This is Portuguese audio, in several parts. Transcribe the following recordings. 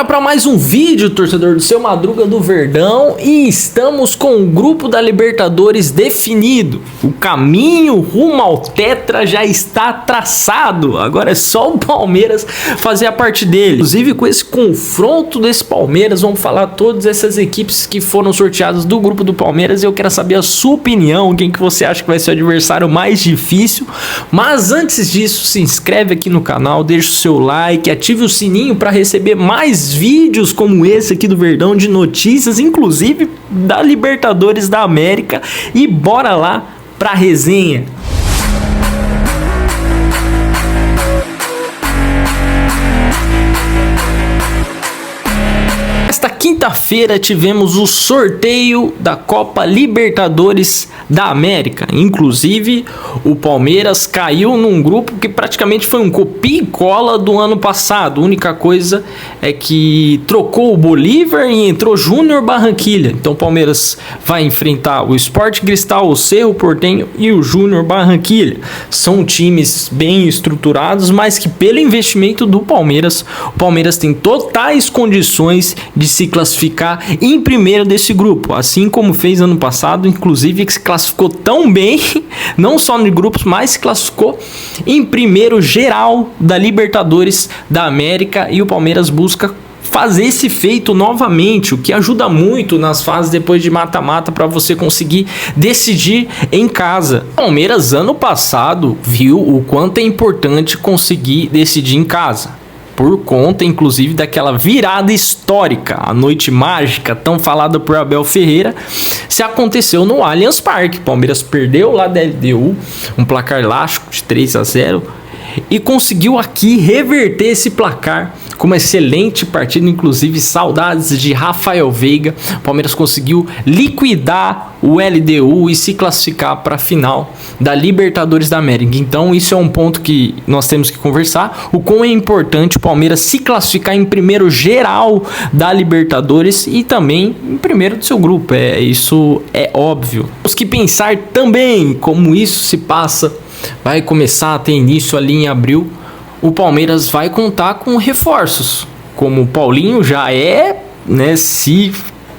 Para mais um vídeo, torcedor do Seu Madruga do Verdão, e estamos com o grupo da Libertadores definido. O caminho rumo ao Tetra já está traçado, agora é só o Palmeiras fazer a parte dele. Inclusive, com esse confronto desse Palmeiras, vamos falar todas essas equipes que foram sorteadas do grupo do Palmeiras, e eu quero saber a sua opinião, quem que você acha que vai ser o adversário mais difícil. Mas antes disso, se inscreve aqui no canal, deixa o seu like, ative o sininho para receber mais vídeos como esse aqui do Verdão, de notícias, inclusive da Libertadores da América, e bora lá pra resenha. Esta quinta-feira tivemos o sorteio da Copa Libertadores da América. Inclusive, o Palmeiras caiu num grupo que praticamente foi um copia e cola do ano passado. A única coisa é que trocou o Bolívar e entrou Júnior Barranquilla. Então o Palmeiras vai enfrentar o Sport Cristal, o Cerro Porteño e o Júnior Barranquilla. São times bem estruturados, mas que pelo investimento do Palmeiras, o Palmeiras tem totais condições de se classificar em primeiro desse grupo, assim como fez ano passado, inclusive, que se classificou tão bem, não só nos grupos, mas se classificou em primeiro geral da Libertadores da América, e o Palmeiras busca fazer esse feito novamente, o que ajuda muito nas fases depois de mata-mata para você conseguir decidir em casa. O Palmeiras ano passado viu o quanto é importante conseguir decidir em casa, por conta, inclusive, daquela virada histórica, a noite mágica, tão falada por Abel Ferreira, se aconteceu no Allianz Parque. Palmeiras perdeu lá da LDU, um placar elástico de 3-0, e conseguiu aqui reverter esse placar com uma excelente partida, inclusive saudades de Rafael Veiga. O Palmeiras conseguiu liquidar o LDU e se classificar para a final da Libertadores da América. Então isso é um ponto que nós temos que conversar, o quão é importante o Palmeiras se classificar em primeiro geral da Libertadores e também em primeiro do seu grupo. Isso é óbvio. Temos que pensar também como isso se passa. Vai começar a ter início ali em abril. O Palmeiras vai contar com reforços, como o Paulinho já é, né? Se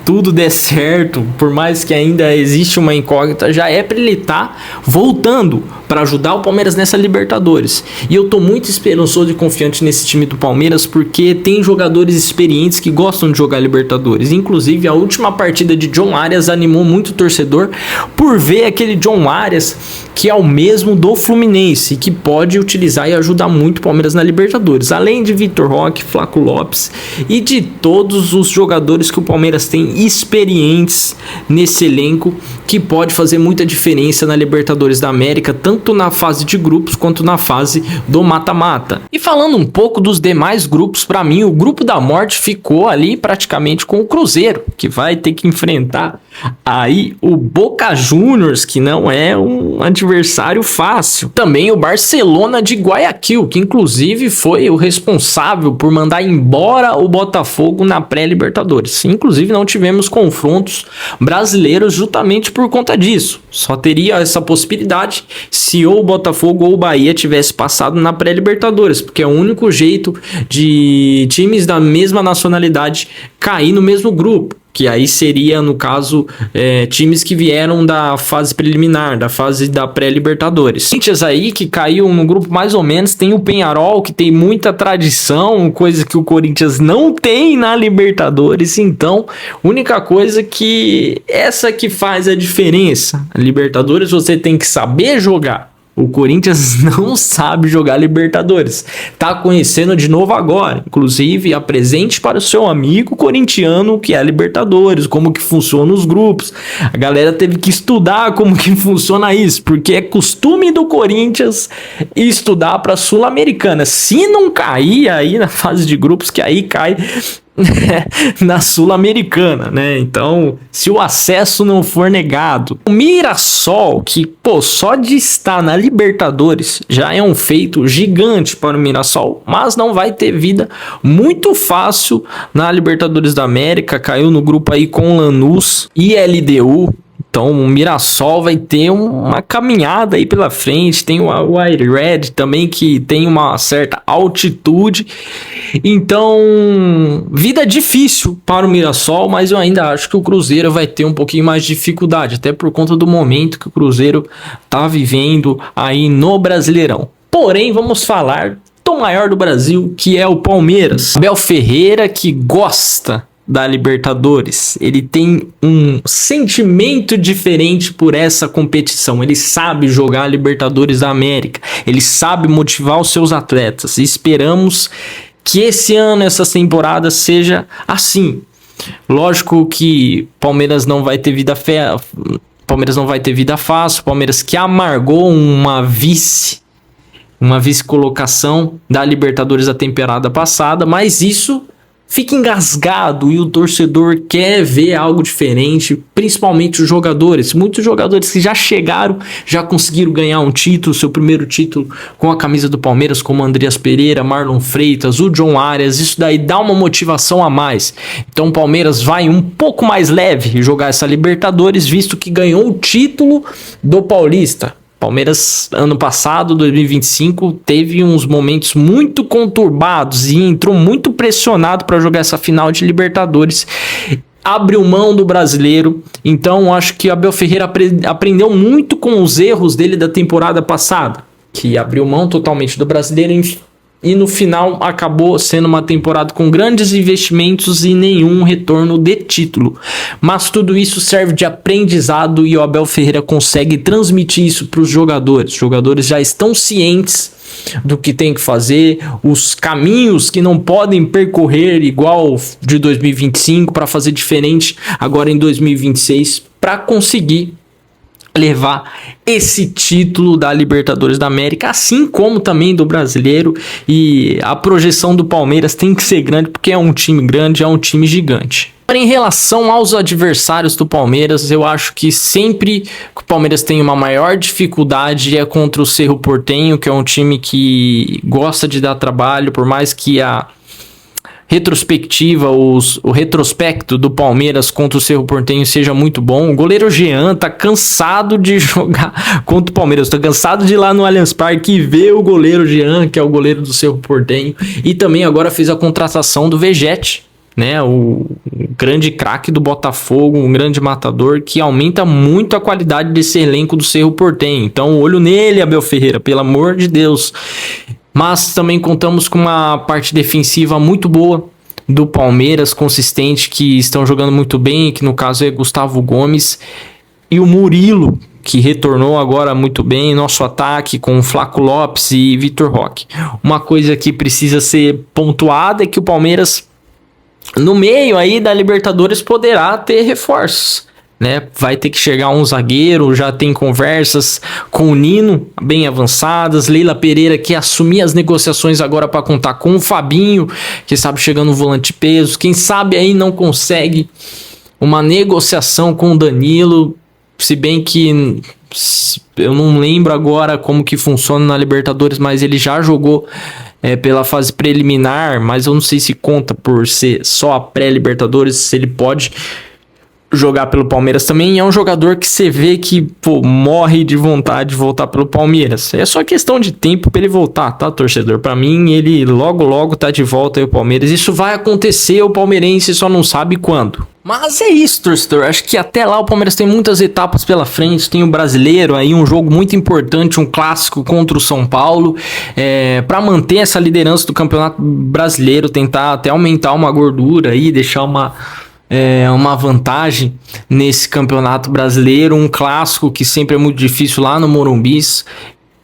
tudo der certo, por mais que ainda existe uma incógnita, já é para ele estar voltando para ajudar o Palmeiras nessa Libertadores. E eu tô muito esperançoso e confiante nesse time do Palmeiras, porque tem jogadores experientes que gostam de jogar Libertadores. Inclusive, a última partida de John Arias animou muito o torcedor por ver aquele John Arias que é o mesmo do Fluminense, que pode utilizar e ajudar muito o Palmeiras na Libertadores, além de Vitor Roque, Flaco Lopes e de todos os jogadores que o Palmeiras tem experientes nesse elenco, que pode fazer muita diferença na Libertadores da América, tanto na fase de grupos quanto na fase do mata-mata. E falando um pouco dos demais grupos, para mim o grupo da morte ficou ali praticamente com o Cruzeiro, que vai ter que enfrentar aí o Boca Juniors, que não é um adversário fácil. Também o Barcelona de Guayaquil, que inclusive foi o responsável por mandar embora o Botafogo na pré-Libertadores. Inclusive não tivemos confrontos brasileiros justamente por conta disso. Só teria essa possibilidade se ou o Botafogo ou o Bahia tivesse passado na pré-Libertadores, porque é o único jeito de times da mesma nacionalidade cair no mesmo grupo, que aí seria, no caso, times que vieram da fase preliminar, da fase da pré-Libertadores. Corinthians aí, que caiu no grupo mais ou menos, tem o Peñarol, que tem muita tradição, coisa que o Corinthians não tem na Libertadores. Então, única coisa que essa que faz a diferença. A Libertadores você tem que saber jogar. O Corinthians não sabe jogar Libertadores. Tá conhecendo de novo agora. Inclusive, apresente para o seu amigo corintiano o que é a Libertadores, como que funciona os grupos. A galera teve que estudar como que funciona isso, porque é costume do Corinthians estudar para a Sul-Americana. Se não cair aí na fase de grupos, que aí cai na Sul-Americana, né? Então, se o acesso não for negado, o Mirassol, que, só de estar na Libertadores já é um feito gigante para o Mirassol, mas não vai ter vida muito fácil na Libertadores da América. Caiu no grupo aí com Lanús e LDU. Então o Mirassol vai ter uma caminhada aí pela frente. Tem o Air Red também, que tem uma certa altitude. Então, vida difícil para o Mirassol, mas eu ainda acho que o Cruzeiro vai ter um pouquinho mais de dificuldade, até por conta do momento que o Cruzeiro está vivendo aí no Brasileirão. Porém, vamos falar do maior do Brasil, que é o Palmeiras. Abel Ferreira, que gosta da Libertadores, ele tem um sentimento diferente por essa competição. Ele sabe jogar a Libertadores da América, ele sabe motivar os seus atletas. Esperamos que esse ano, essa temporada seja assim. Lógico que Palmeiras não vai ter vida fácil. Palmeiras que amargou uma vice-colocação da Libertadores da temporada passada, mas isso fica engasgado e o torcedor quer ver algo diferente, principalmente os jogadores. Muitos jogadores que já chegaram, já conseguiram ganhar um título, seu primeiro título com a camisa do Palmeiras, como Andreas Pereira, Marlon Freitas, o John Arias. Isso daí dá uma motivação a mais. Então o Palmeiras vai um pouco mais leve jogar essa Libertadores, visto que ganhou o título do Paulista. Palmeiras, ano passado, 2025, teve uns momentos muito conturbados e entrou muito pressionado para jogar essa final de Libertadores. Abriu mão do brasileiro, então acho que Abel Ferreira aprendeu muito com os erros dele da temporada passada, que abriu mão totalmente do brasileiro e no final acabou sendo uma temporada com grandes investimentos e nenhum retorno de título. Mas tudo isso serve de aprendizado e o Abel Ferreira consegue transmitir isso para os jogadores. Os jogadores já estão cientes do que tem que fazer, os caminhos que não podem percorrer igual de 2025 para fazer diferente agora em 2026 para conseguir levar esse título da Libertadores da América, assim como também do Brasileiro. E a projeção do Palmeiras tem que ser grande, porque é um time grande, é um time gigante. Em relação aos adversários do Palmeiras, eu acho que sempre que o Palmeiras tem uma maior dificuldade é contra o Cerro Porteño, que é um time que gosta de dar trabalho, por mais que a retrospectiva, o retrospecto do Palmeiras contra o Cerro Porteño seja muito bom. O goleiro Jean tá cansado de jogar contra o Palmeiras, tá cansado de ir lá no Allianz Parque e ver o goleiro Jean, que é o goleiro do Cerro Porteño, e também agora fez a contratação do Vegetti, né, o grande craque do Botafogo, um grande matador que aumenta muito a qualidade desse elenco do Cerro Porteño. Então, olho nele, Abel Ferreira, pelo amor de Deus. Mas também contamos com uma parte defensiva muito boa do Palmeiras, consistente, que estão jogando muito bem, que no caso é Gustavo Gomes e o Murilo, que retornou agora muito bem em nosso ataque com o Flaco Lopes e Vitor Roque. Uma coisa que precisa ser pontuada é que o Palmeiras, no meio aí da Libertadores, poderá ter reforços, né? Vai ter que chegar um zagueiro, já tem conversas com o Nino bem avançadas. Leila Pereira que assumir as negociações agora para contar com o Fabinho, que sabe chegando no volante peso. Quem sabe aí não consegue uma negociação com o Danilo, se bem que eu não lembro agora como que funciona na Libertadores, mas ele já jogou pela fase preliminar, mas eu não sei se conta por ser só a pré-Libertadores, se ele pode jogar pelo Palmeiras também. É um jogador que você vê que morre de vontade de voltar pelo Palmeiras. É só questão de tempo para ele voltar, tá, torcedor? Para mim, ele logo tá de volta aí o Palmeiras. Isso vai acontecer, o palmeirense só não sabe quando. Mas é isso, torcedor. Acho que até lá o Palmeiras tem muitas etapas pela frente. Tem o Brasileiro aí, um jogo muito importante, um clássico contra o São Paulo, para manter essa liderança do Campeonato Brasileiro, tentar até aumentar uma gordura aí, deixar uma vantagem nesse Campeonato Brasileiro, um clássico que sempre é muito difícil lá no Morumbi,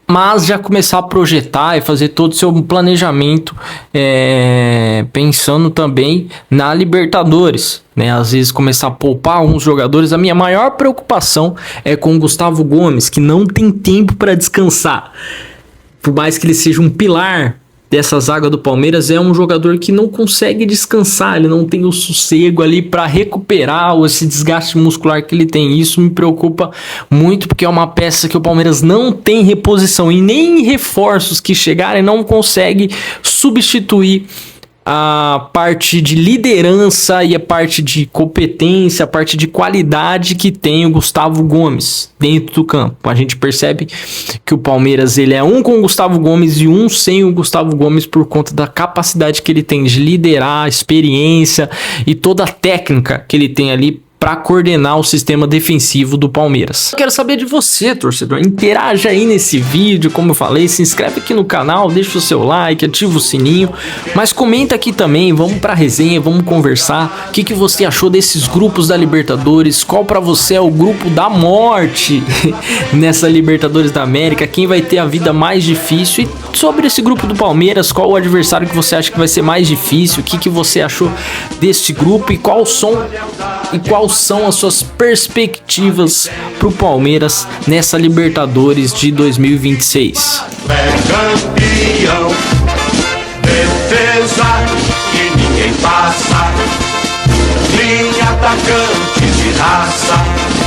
mas já começar a projetar e fazer todo o seu planejamento, pensando também na Libertadores, né? Às vezes começar a poupar alguns jogadores. A minha maior preocupação é com o Gustavo Gomes, que não tem tempo para descansar, por mais que ele seja um pilar dessa zaga do Palmeiras. É um jogador que não consegue descansar, ele não tem o sossego ali para recuperar esse desgaste muscular que ele tem. Isso me preocupa muito, porque é uma peça que o Palmeiras não tem reposição e nem reforços que chegarem não consegue substituir a parte de liderança e a parte de competência, a parte de qualidade que tem o Gustavo Gomes dentro do campo. A gente percebe que o Palmeiras ele é um com o Gustavo Gomes e um sem o Gustavo Gomes por conta da capacidade que ele tem de liderar, a experiência e toda a técnica que ele tem ali para coordenar o sistema defensivo do Palmeiras. Eu quero saber de você, torcedor. Interaja aí nesse vídeo, como eu falei, se inscreve aqui no canal, deixa o seu like, ativa o sininho, mas comenta aqui também, vamos pra resenha, vamos conversar. O que você achou desses grupos da Libertadores? Qual para você é o grupo da morte nessa Libertadores da América? Quem vai ter a vida mais difícil? E sobre esse grupo do Palmeiras, qual o adversário que você acha que vai ser mais difícil? O que você achou deste grupo e quais são as suas perspectivas para o Palmeiras nessa Libertadores de 2026? É campeão, defesa que ninguém passa, linha atacante de raça.